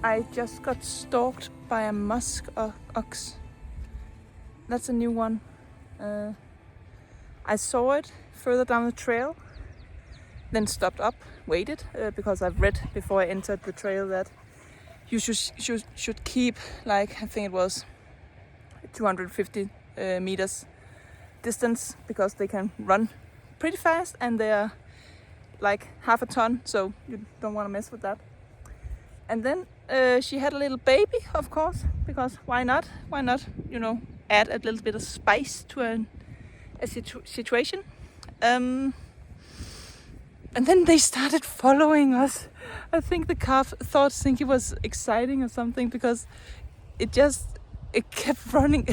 I just got stalked by a muskox. That's a new one. I saw it further down the trail, then stopped up, waited, because I've read before I entered the trail that you should keep, like, I think it was 250 meters distance, because they can run pretty fast and they're like half a ton, so you don't want to mess with that. And then she had a little baby, of course, because why not? Why not, add a little bit of spice to a situation. And then they started following us. I think the calf thought Sinki was exciting or something, because it kept running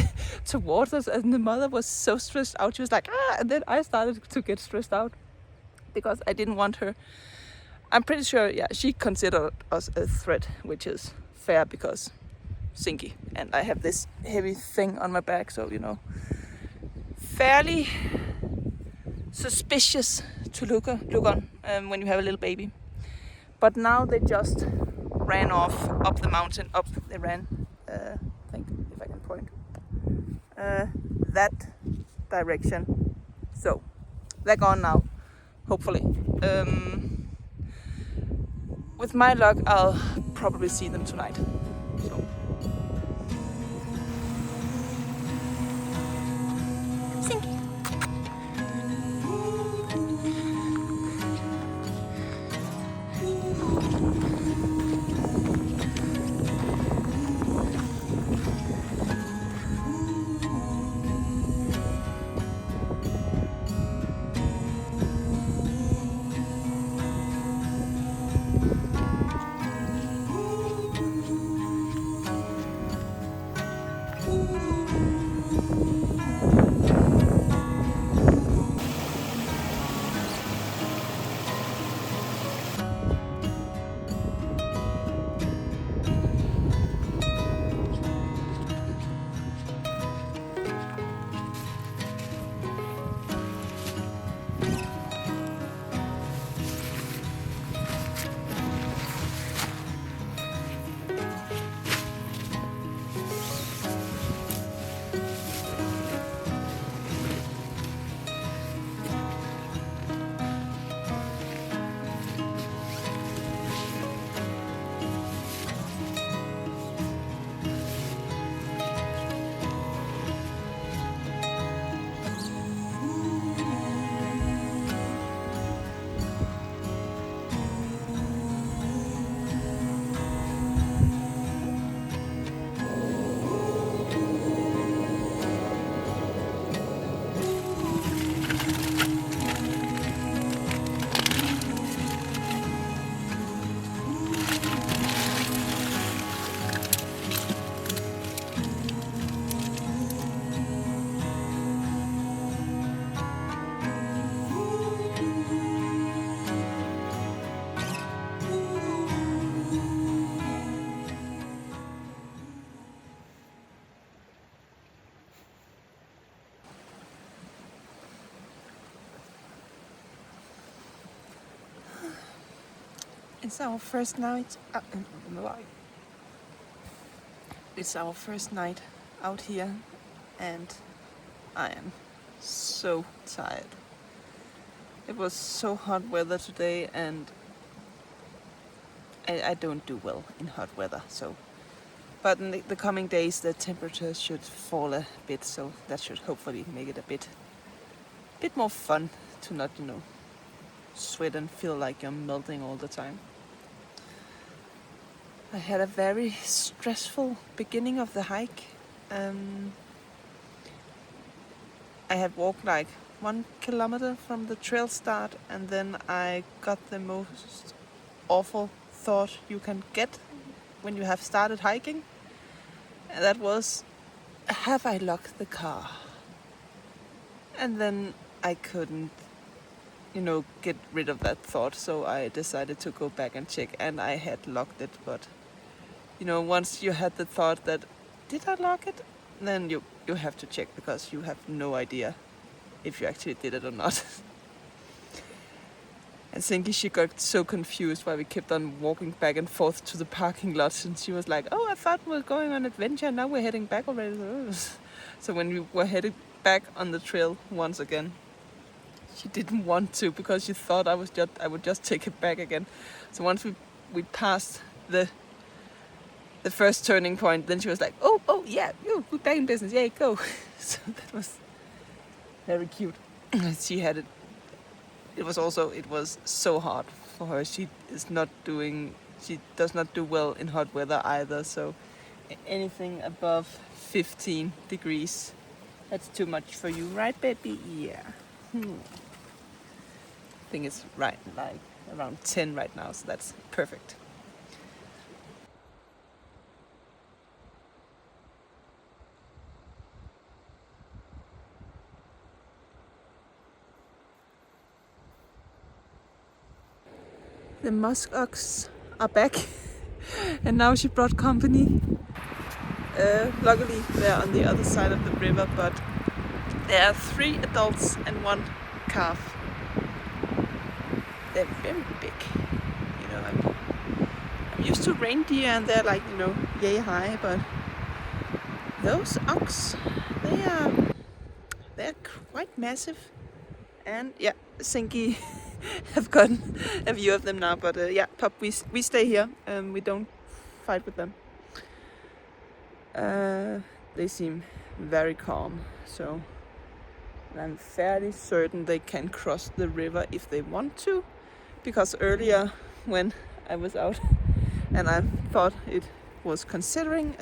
towards us, and the mother was so stressed out. She was like, ah, and then I started to get stressed out because I didn't want her. I'm pretty sure, yeah, she considered us a threat, which is fair because Sinki and I have this heavy thing on my back, so fairly suspicious to look on when you have a little baby. But now they just ran off up the mountain. They ran, I think, if I can point, that direction. So they're gone now, hopefully. With my luck, I'll probably see them tonight. So. Sinki. It's our first night. It's our first night out here, and I am so tired. It was so hot weather today, and I don't do well in hot weather. So, but in the coming days, the temperature should fall a bit, so that should hopefully make it a bit more fun to not, sweat and feel like you're melting all the time. I had a very stressful beginning of the hike. I had walked like 1 kilometer from the trail start, and then I got the most awful thought you can get when you have started hiking. And that was, have I locked the car? And then I couldn't, get rid of that thought, so I decided to go back and check, and I had locked it. But once you had the thought that, did I lock it? Then you have to check, because you have no idea if you actually did it or not. And Singi, she got so confused why we kept on walking back and forth to the parking lot, and she was like, "Oh, I thought we were going on adventure, now we're heading back already." So when we were headed back on the trail once again, she didn't want to because she thought I would just take it back again. So once we passed the first turning point, then she was like, "Oh yeah, we're back in business, yay, go!" So that was very cute. She had it. It was so hot for her. She does not do well in hot weather either. So anything above 15 degrees, that's too much for you, right, baby? Yeah. I think it's right, like around 10 right now, so that's perfect. The Muskox are back, and now she brought company. Luckily, they're on the other side of the river, but there are 3 adults and 1 calf. They're very big. You know, I'm used to reindeer, and they're like, yay high, but those ox, they're quite massive. And yeah, Singi have gotten a view of them now, but yeah, pup, we stay here. We don't fight with them. They seem very calm, so I'm fairly certain they can cross the river if they want to, because earlier when I was out and I thought it was considering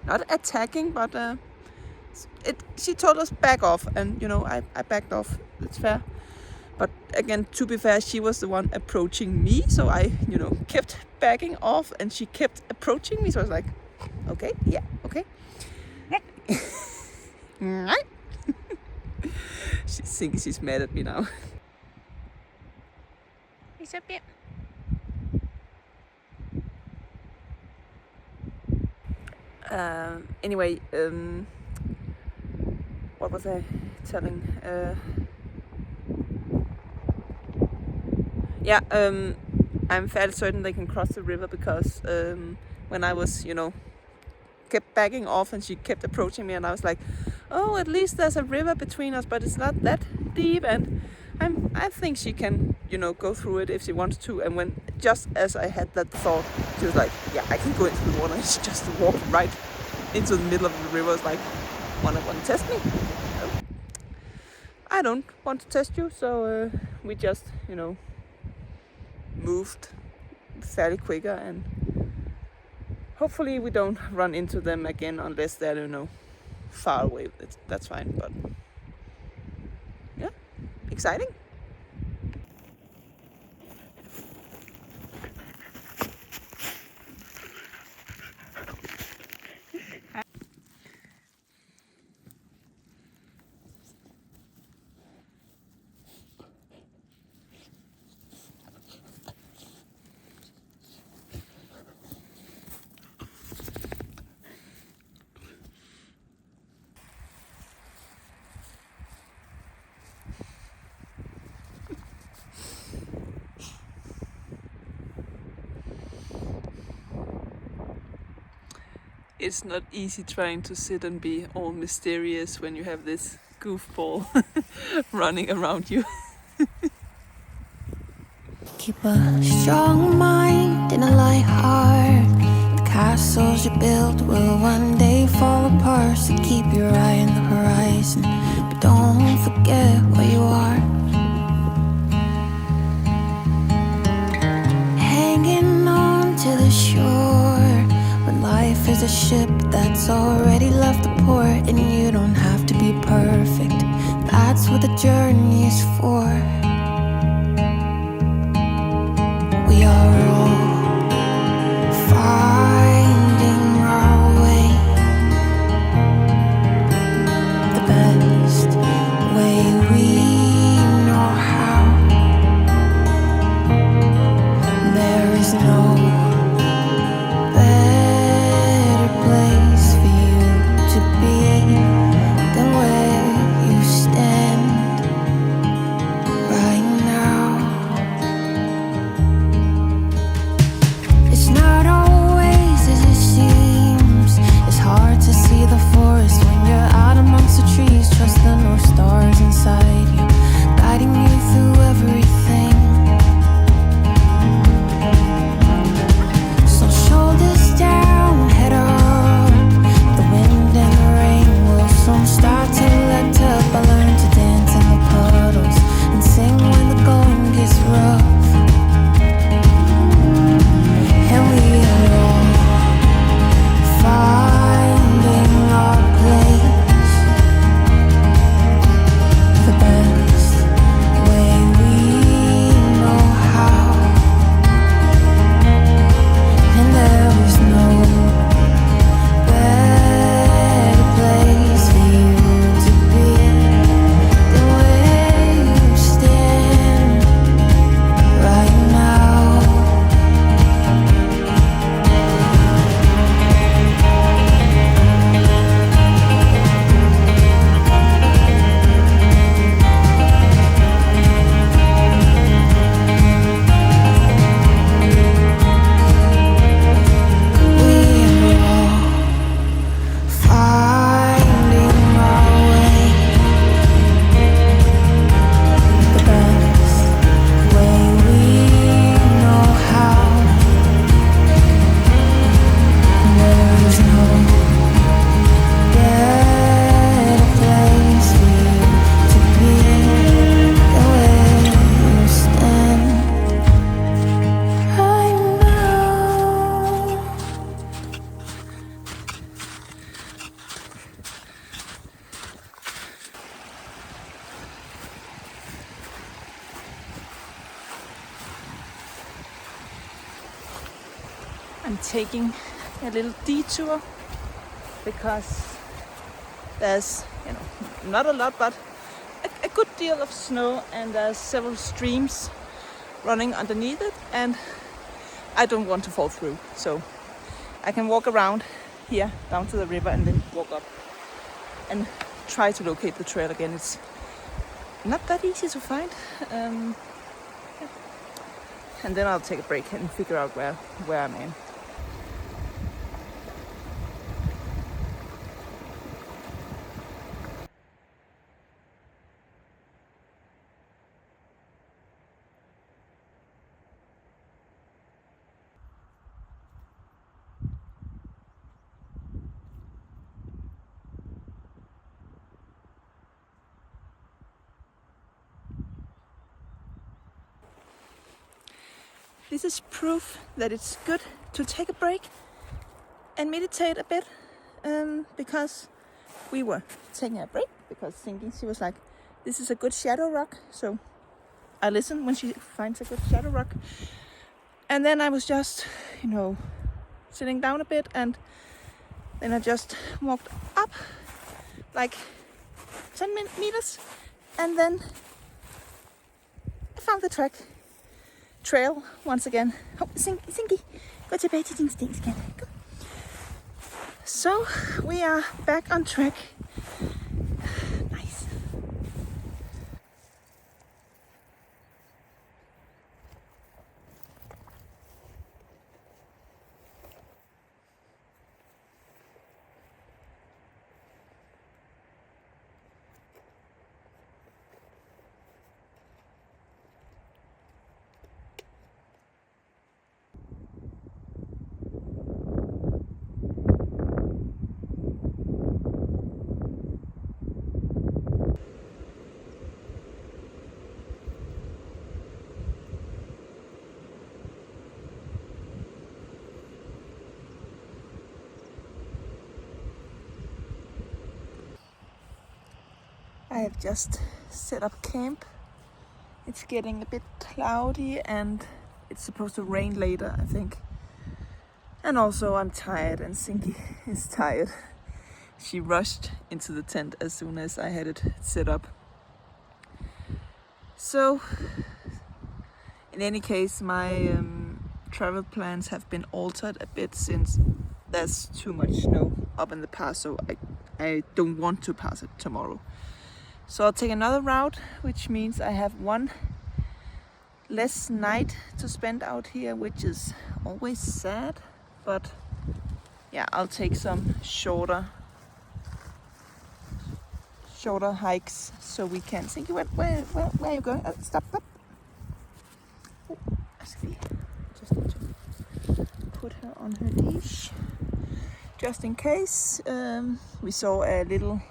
not attacking, but she told us back off, and I backed off. It's fair. But again, to be fair, she was the one approaching me, so I kept backing off, and she kept approaching me. So I was like, okay, yeah, okay. She thinks she's mad at me now. It's a bit. Anyway, what was I telling? I'm fairly certain they can cross the river because when I was, kept backing off and she kept approaching me, and I was like, oh, at least there's a river between us, but it's not that deep, and I think she can, go through it if she wants to. And when just as I had that thought, she was like, yeah, I can go into the water. And she just walked right into the middle of the river. It's like, want to test me? No. I don't want to test you, so we just, moved fairly quicker, and hopefully we don't run into them again unless they're, far away. That's fine, but yeah, exciting. It's not easy trying to sit and be all mysterious when you have this goofball running around you. Keep a strong mind and a light heart. The castles you build will one day fall apart, so keep your eye on the horizon, but don't forget where you are. Hanging on to the shore, when life is a ship that's already left the port, and you don't have to be perfect. That's what the journey is for. We are all finding our way, the best way we know how. There is no better place for you to be than where you stand. I'm taking a little detour because there's, you know, not a lot, but a good deal of snow, and there's several streams running underneath it, and I don't want to fall through. So I can walk around here down to the river and then walk up and try to locate the trail again. It's not that easy to find. And then I'll take a break and figure out where I'm in. This is proof that it's good to take a break and meditate a bit, because we were taking a break because she was like, this is a good shadow rock. So I listen when she finds a good shadow rock. And then I was just, you know, sitting down a bit, and then I just walked up like 10 meters, and then I found the trail once again. Oh, Singi, gå tilbage til din sten, skat. Kom. So we are back on track. Nice. I have just set up camp. It's getting a bit cloudy and it's supposed to rain later, I think. And also I'm tired, and Singi is tired. She rushed into the tent as soon as I had it set up. So, in any case, my travel plans have been altered a bit since there's too much snow up in the pass, so I don't want to pass it tomorrow. So I'll take another route, which means I have one less night to spend out here, which is always sad. But yeah, I'll take some shorter hikes so we can. Think, where are you going? Stop. Oh, just need to put her on her leash, just in case. We saw a little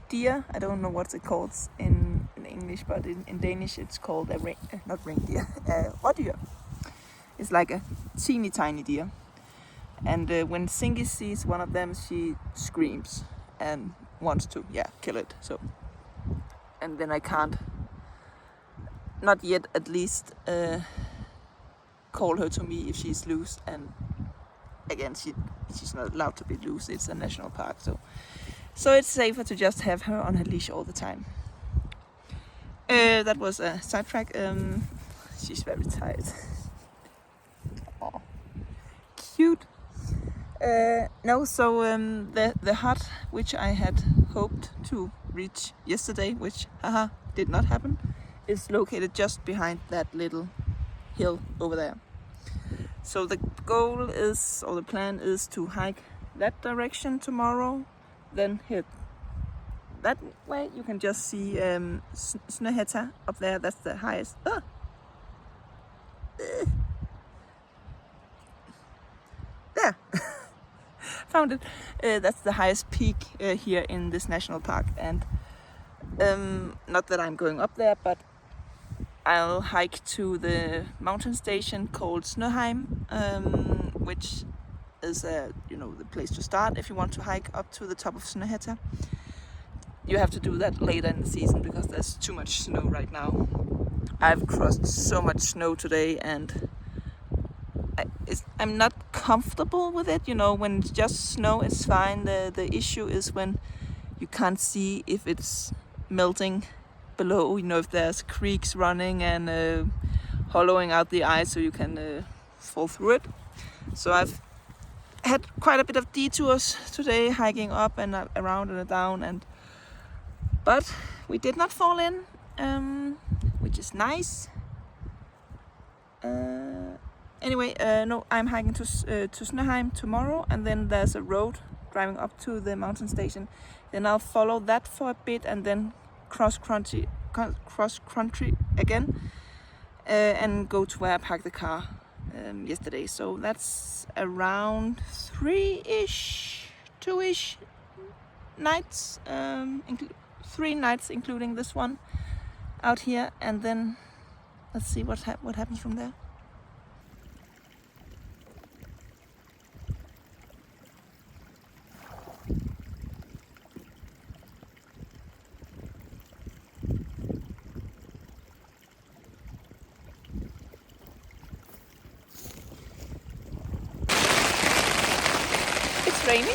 deer. I don't know what it called in English, but in Danish it's called a not reindeer, reindeer. It's like a teeny tiny deer. And when Singi sees one of them, she screams and wants to kill it. So, and then I can't, not yet at least, call her to me if she's loose. And again, she's not allowed to be loose. It's a national park, so it's safer to just have her on her leash all the time. That was a sidetrack. She's very tired. Oh, cute. The hut which I had hoped to reach yesterday, which did not happen, is located just behind that little hill over there. So the goal is, or the plan is, to hike that direction tomorrow, then hit that way. You can just see Snøhetta up there. That's the highest. There. Found it. That's the highest peak here in this national park, and not that I'm going up there, but I'll hike to the mountain station called Snøheim, which is the place to start if you want to hike up to the top of Snøhetta. You have to do that later in the season because there's too much snow right now. I've crossed so much snow today, and I'm not comfortable with it. You know, when it's just snow, it's fine. The issue is when you can't see if it's melting below. You know, if there's creeks running and hollowing out the ice so you can fall through it. So I've had quite a bit of detours today, hiking up and around and down, but we did not fall in, which is nice. Anyway, no, I'm hiking to Snøheim tomorrow, and then there's a road driving up to the mountain station. Then I'll follow that for a bit and then cross country again, and go to where I parked the car yesterday. So that's around 2-ish nights, 3 nights including this one out here, and then let's see what happens from there. It's raining.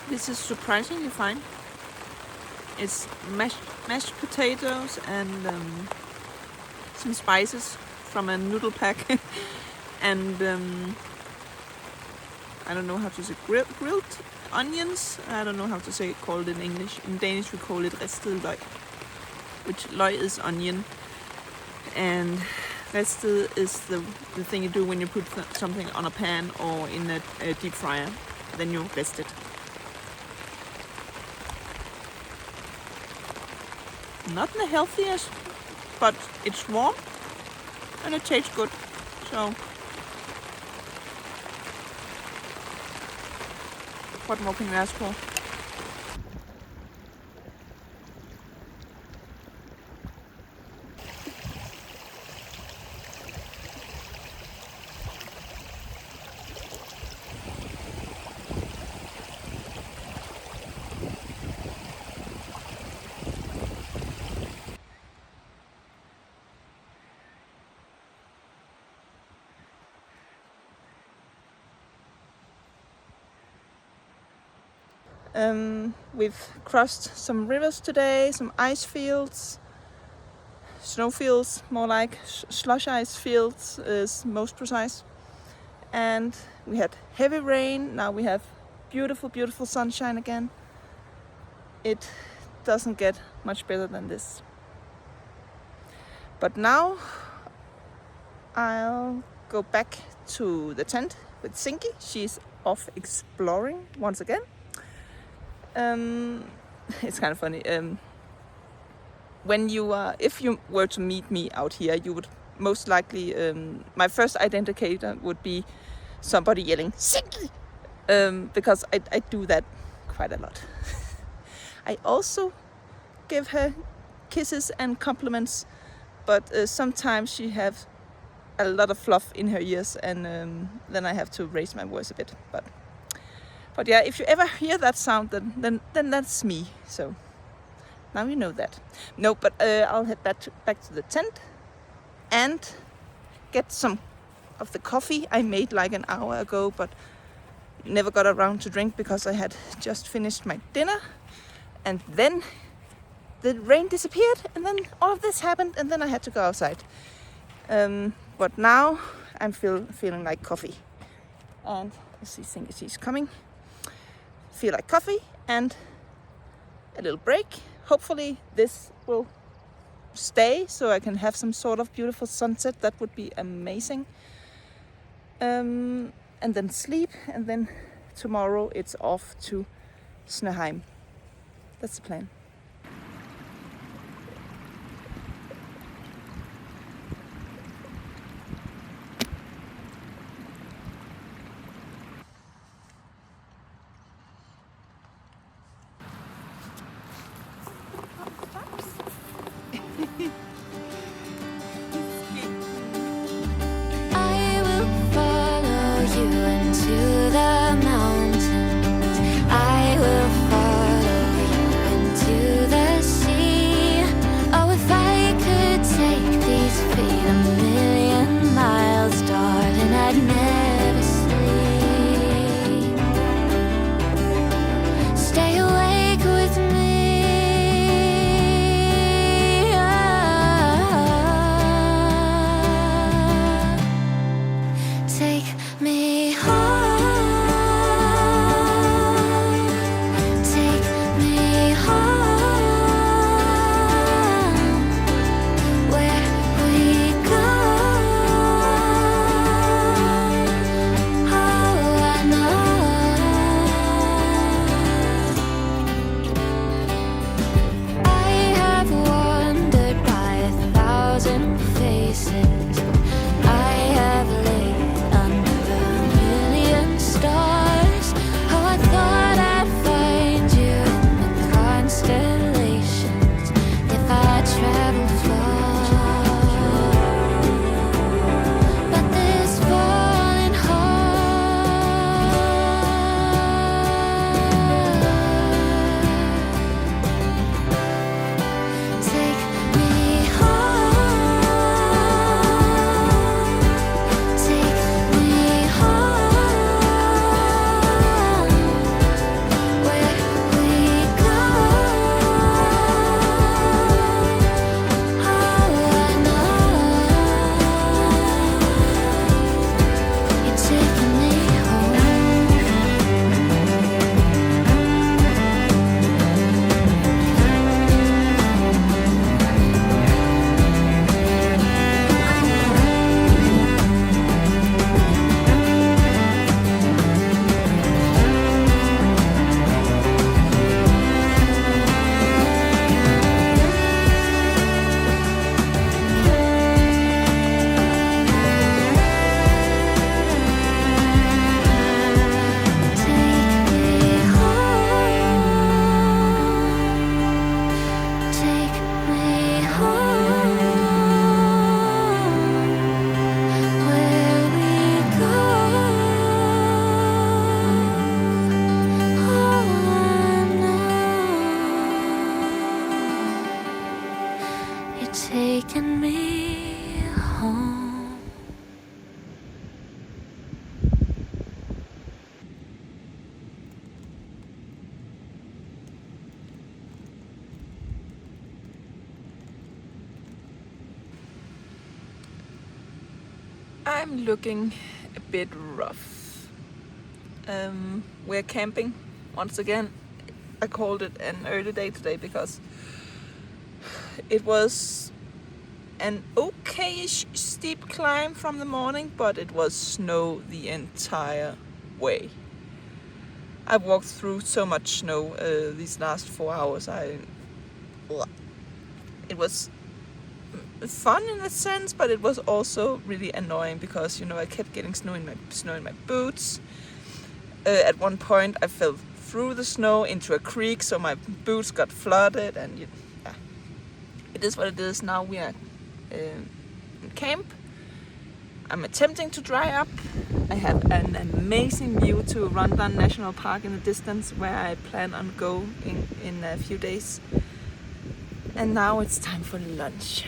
This is surprisingly fine. It's mashed potatoes and some spices from a noodle pack and I don't know how to say, grilled onions. I don't know how to say it, called in English. In Danish we call it ristet løg, which løg is onion, and ristet is the thing you do when you put something on a pan or in a deep fryer. Then you rest it. Not the healthiest, but it's warm and it tastes good. So what more can you ask for? We've crossed some rivers today, some ice fields, snow fields, more like slush ice fields is most precise. And we had heavy rain. Now we have beautiful, beautiful sunshine again. It doesn't get much better than this. But now I'll go back to the tent with Singi. She's off exploring once again. It's kind of funny. If you were to meet me out here, you would most likely, my first identifier would be somebody yelling Singi, because I do that quite a lot. I also give her kisses and compliments, but sometimes she has a lot of fluff in her ears, and then I have to raise my voice a bit. But yeah, if you ever hear that sound, then that's me. So now you know that. No, but I'll head back to the tent and get some of the coffee I made like an hour ago, but never got around to drink because I had just finished my dinner, and then the rain disappeared, and then all of this happened, and then I had to go outside. But now I'm feeling like coffee, and let's see, think she's coming. Feel like coffee, and a little break. Hopefully this will stay so I can have some sort of beautiful sunset. That would be amazing. And then sleep, and then tomorrow it's off to Snøheim. That's the plan. I will follow you into the mountains. I will follow you into the sea. Oh, if I could take these feet 1,000,000 miles, darling, I'd never sleep. Stay awake with me. Take me home. Take me home. Where we go. Oh, I know. I have wandered by 1,000 faces. I have laid under 1,000,000 stars. Oh, I thought I'd find you in the constellations if I traveled far. But this falling heart, take me home. Take me home. Where we go. Oh, I know. You're taking me home. Take me home. Take me home. Where we go. Oh, I know. You're taking me home. I'm looking a bit rough. We're camping once again. I called it an early day today because it was an okayish steep climb from the morning, but it was snow the entire way. I've walked through so much snow these last 4 hours. It was fun in a sense, but it was also really annoying because I kept getting snow in my boots. At one point, I fell through the snow into a creek, so my boots got flooded, and it is what it is. Now we are in camp. I'm attempting to dry up. I have an amazing view to Dovre National Park in the distance, where I plan on going in a few days. And now it's time for lunch.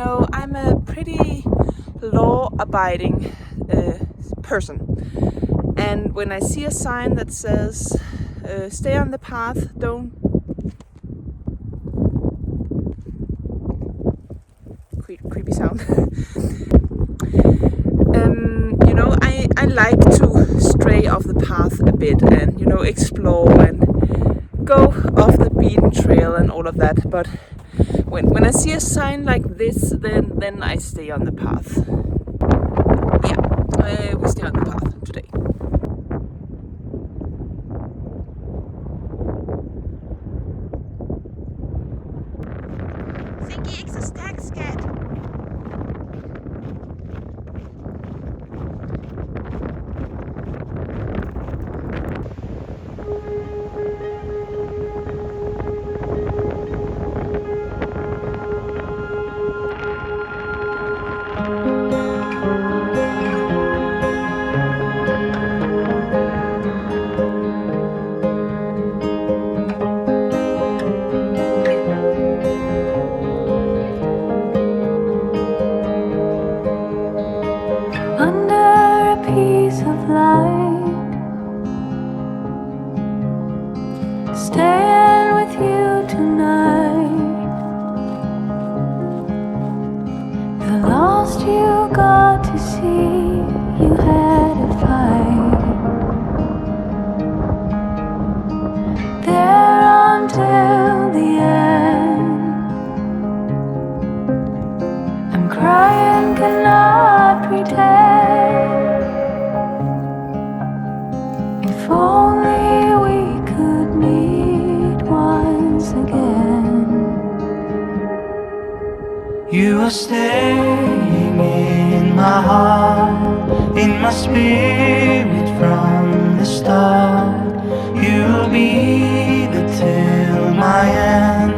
know, I'm a pretty law-abiding person. And when I see a sign that says, stay on the path, don't... Creepy sound. You know, I like to stray off the path a bit and, you know, explore and go off the beaten trail and all of that. But when I see a sign like this, then I stay on the path. Yeah, we stay on the path today. Singi, ikke så stærkt, skat. Staying with you tonight. The lost you got to see, you had to fight. There until the end. I'm crying, cannot pretend. If only we could meet once again. You are staying in my heart, in my spirit from the start. You'll be the till my end,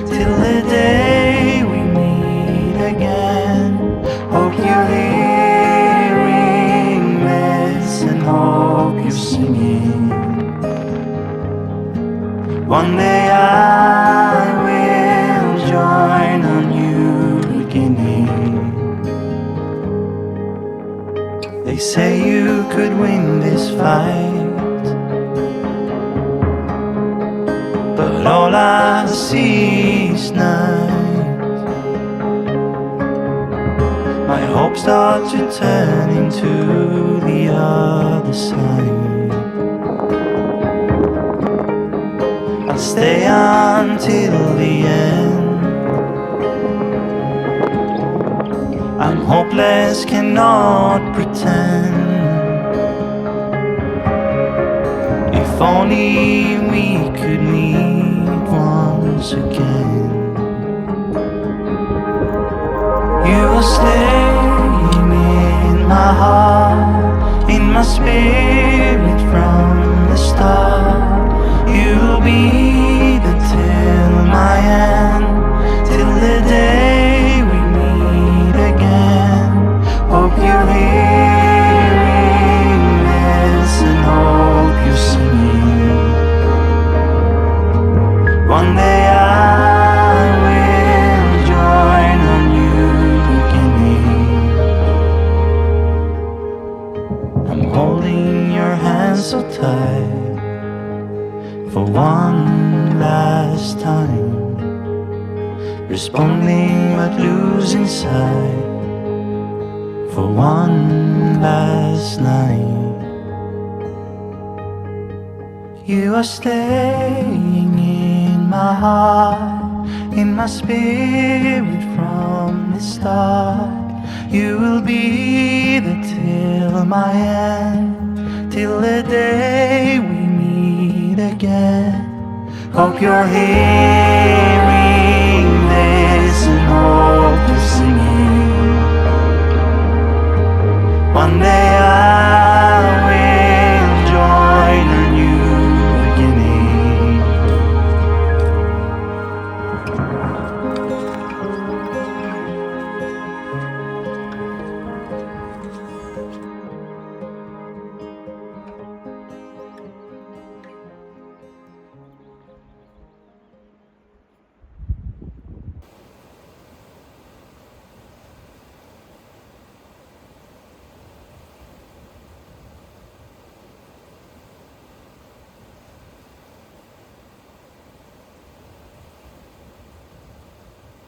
till the day we meet again. Hope you're hearing this and hope you're singing. One day I will join a new beginning. They say you could win this fight, but all I see is night. My hopes start to turn into the other side. I'll stay until the end. I'm hopeless, cannot pretend. If only we could meet once again. You are staying in my heart, in my spirit from the start. You'll be the till my end, till the day we meet again. Hope you're hearing this and hope you're singing. One day I will join a new beginning. I'm holding your hand so tight for one last time, responding but losing sight. For one last night, you are staying in my heart, in my spirit from the start. You will be the till my end, till the day we meet again. Hope you're hearing this and hope you're singing. One day I